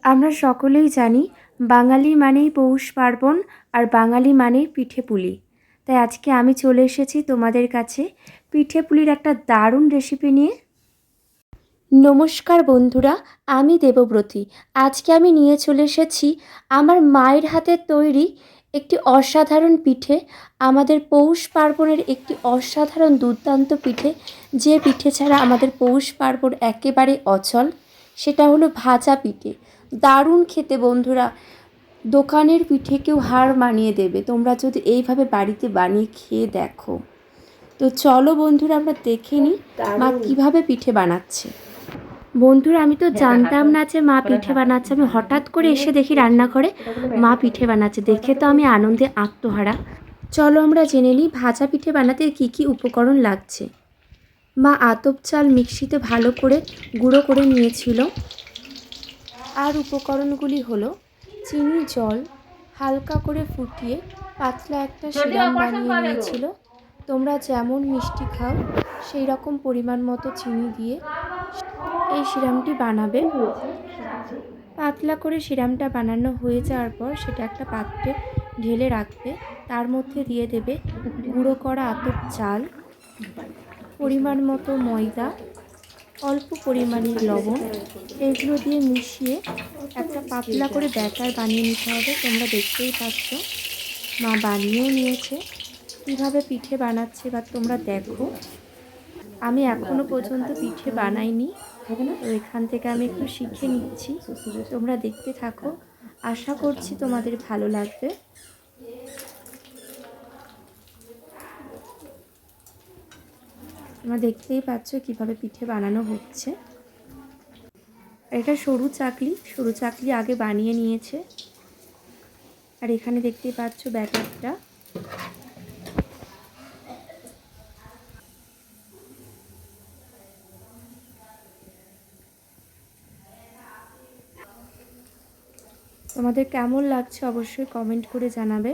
আমরা সকলেই জানি বাঙালি মানেই পৌষ পার্বণ আর বাঙালি মানেই পিঠে পুলি। তাই আজকে আমি চলে এসেছি তোমাদের কাছে পিঠে পুলির একটা দারুণ রেসিপি নিয়ে। নমস্কার বন্ধুরা, আমি দেবব্রতী। আজকে আমি নিয়ে চলে এসেছি আমার মায়ের হাতের তৈরি একটি অসাধারণ পিঠে, আমাদের পৌষ পার্বণের একটি অসাধারণ দুর্দান্ত পিঠে, যে পিঠে ছাড়া আমাদের পৌষ পার্বণ একেবারে অচল। সেটা হলো ভাজা পিঠে। দারুণ খেতে বন্ধুরা, দোকানের পিঠেকেও হার মানিয়ে দেবে তোমরা যদি এইভাবে বাড়িতে বানিয়ে খেয়ে দেখো। তো চলো বন্ধুরা, আমরা দেখে নিই মা কীভাবে পিঠে বানাচ্ছে। বন্ধুরা, আমি তো জানতাম না যে মা পিঠে বানাচ্ছে। আমি হঠাৎ করে এসে দেখি রান্নাঘরে মা পিঠে বানাচ্ছে, দেখে তো আমি আনন্দে আত্মহারা। চলো আমরা জেনে নিই ভাজা পিঠে বানাতে কী কী উপকরণ লাগছে। মা আতপ চাল মিক্সিতে ভালো করে গুঁড়ো করে নিয়েছিল। আর উপকরণগুলি হলো চিনি, জল হালকা করে ফুটিয়ে পাতলা একটা সিরাপ বানিয়ে নিয়েছিল। তোমরা যেমন মিষ্টি খাও সেই রকম পরিমাণ মতো চিনি দিয়ে এই সিরাপটি বানাবে। পাতলা করে সিরাপটা বানানো হয়ে যাওয়ার পর সেটা একটা পাত্রে ঢেলে রাখবে। তার মধ্যে দিয়ে দেবে গুঁড়ো করা আতপ চাল, পরিমাণ মতো ময়দা, অল্প পরিমাণে লবণ। এগুলো দিয়ে মিশিয়ে একটা পাতলা করে ব্যাটার বানিয়ে নিতে হবে। তোমরা দেখতেই পাচ্ছ মা বানিয়েও নিয়েছে। কীভাবে পিঠে বানাচ্ছে বা তোমরা দেখো। আমি এখনও পর্যন্ত পিঠে বানাইনি, তো এখান থেকে আমি একটু শিখে নিচ্ছি। তোমরা দেখতে থাকো, আশা করছি তোমাদের ভালো লাগবে। তোমরা দেখতেই পাচ্ছ কিভাবে পিঠে বানানো হচ্ছে। এটা সরু চাকলি আগে বানিয়ে নিয়েছে। আর এখানে দেখতেই পাচ্ছ ব্যাটারটা। তোমাদের কেমন লাগছে অবশ্যই কমেন্ট করে জানাবে।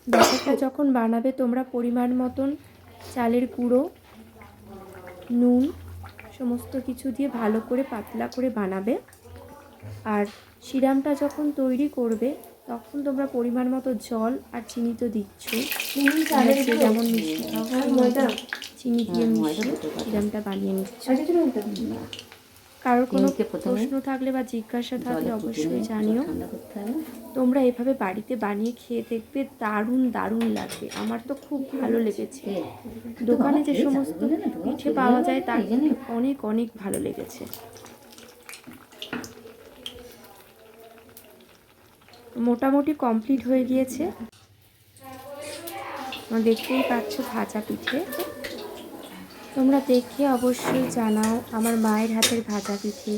ব্যাটারটা যখন বানাবে তোমরা পরিমাণ মতন চালের গুঁড়ো, নুন সমস্ত কিছু দিয়ে ভালো করে পাতলা করে বানাবে। আর সিরাপটা যখন তৈরি করবে তখন তোমরা পরিমাণ মতো জল আর চিনি তো দিচ্ছই, যেমন মিষ্টি খাও চিনি দিয়ে মিশিয়ে সিরাপটা বানিয়ে নিচ্ছ। কারোর কোনো প্রশ্ন থাকলে বা জিজ্ঞাসা থাকলে অবশ্যই জানিও। তোমরা এভাবে বাড়িতে বানিয়ে খেয়ে দেখবে, দারুণ দারুণ লাগবে। আমার তো খুব ভালো লেগেছে। দোকানে যে সমস্ত পিঠে পাওয়া যায় তার অনেক অনেক ভালো লেগেছে। মোটামুটি কমপ্লিট হয়ে গিয়েছে। দেখতেই পাচ্ছ ভাজা পিঠে। তোমরা দেখে অবশ্যই জানাও আমার মায়ের হাতের ভাজা পিঠে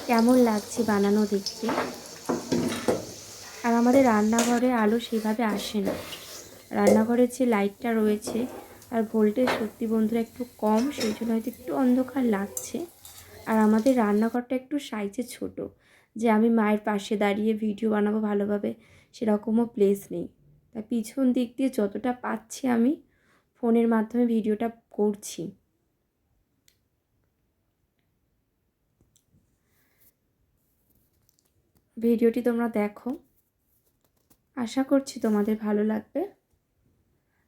কেমন লাগছে বানানো দেখতে। আর আমাদের রান্নাঘরে আলো সেভাবে আসে না, রান্নাঘরের যে লাইটটা রয়েছে আর ভোল্টেজ সত্যি বন্ধুরা একটু কম, সেই জন্য হয়তো একটু অন্ধকার লাগছে। আর আমাদের রান্নাঘরটা একটু সাইজে ছোট, যে আমি মায়ের পাশে দাঁড়িয়ে ভিডিও বানাবো ভালোভাবে সেরকমও প্লেস নেই। তাই পিছন দিক দিয়ে যতটা পাচ্ছি আমি ফোনের মাধ্যমে ভিডিওটা করছি। ভিডিওটি তোমরা দেখো, আশা করছি তোমাদের ভালো লাগবে।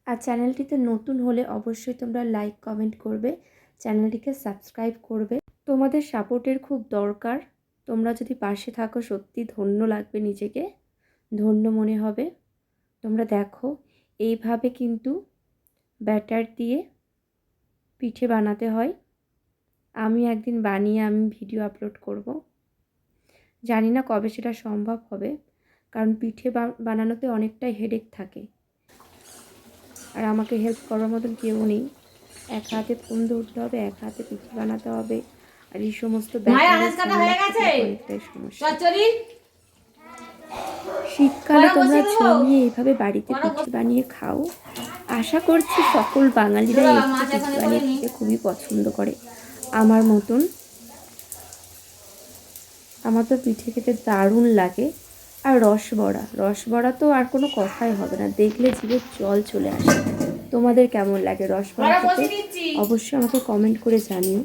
আর চ্যানেলটিতে নতুন হলে অবশ্যই তোমরা লাইক কমেন্ট করবে, চ্যানেলটিকে সাবস্ক্রাইব করবে। তোমাদের সাপোর্টের খুব দরকার। তোমরা যদি পাশে থাকো সত্যি ধন্য লাগবে, নিজেকে ধন্য মনে হবে। তোমরা দেখো এইভাবে কিন্তু ব্যাটার দিয়ে পিঠে বানাতে হয়। আমি একদিন বানিয়ে আমি ভিডিও আপলোড করব। জানি না কবে সেটা সম্ভব হবে, কারণ পিঠে বানানোতে অনেকটাই হেডেক থাকে। আর আমাকে হেল্প করার মতন কেউ নেই। এক হাতে ফোন ধরতে হবে, এক হাতে পিঠে বানাতে হবে, আর এই সমস্ত অনেকটাই সমস্যা। শীতকালে তোমরা জমিয়ে এইভাবে বাড়িতে পিঠে বানিয়ে খাও। আশা করছি সকল বাঙালিরা এইভাবে পিঠে বানিয়ে খেতে খুবই পছন্দ করে আমার মতন। আমার তো পিঠে খেতে দারুণ লাগে। আর রসবড়া তো আর কোনো কথাই হবে না, দেখলে জিভে জল চলে আসে। তোমাদের কেমন লাগে রসবড়া খেতে অবশ্যই আমাকে কমেন্ট করে জানিও।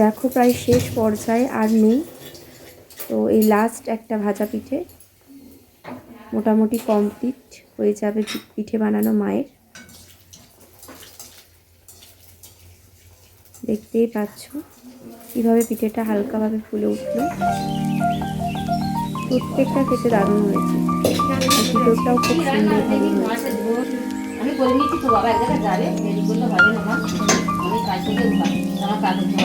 দেখো প্রায় শেষ পর্যায়ে, আর নেই। তো এই লাস্ট একটা ভাজা পিঠে মোটামুটি কমপ্লিট হয়ে যাবে পিঠে বানানো মায়ের। দেখতেই পাচ্ছ কীভাবে পিঠেটা হালকাভাবে ফুলে উঠলো। প্রত্যেকটা খেতে দারুণ হয়েছে, ভিতরটাও খুব সুন্দরভাবে হয়েছে। আমি করে নিচ্ছি তো বাবা, এক জায়গায় যাবে, দেরি করলে হবে না মা, আমি কাজ থেকে আমার কাজ হচ্ছে।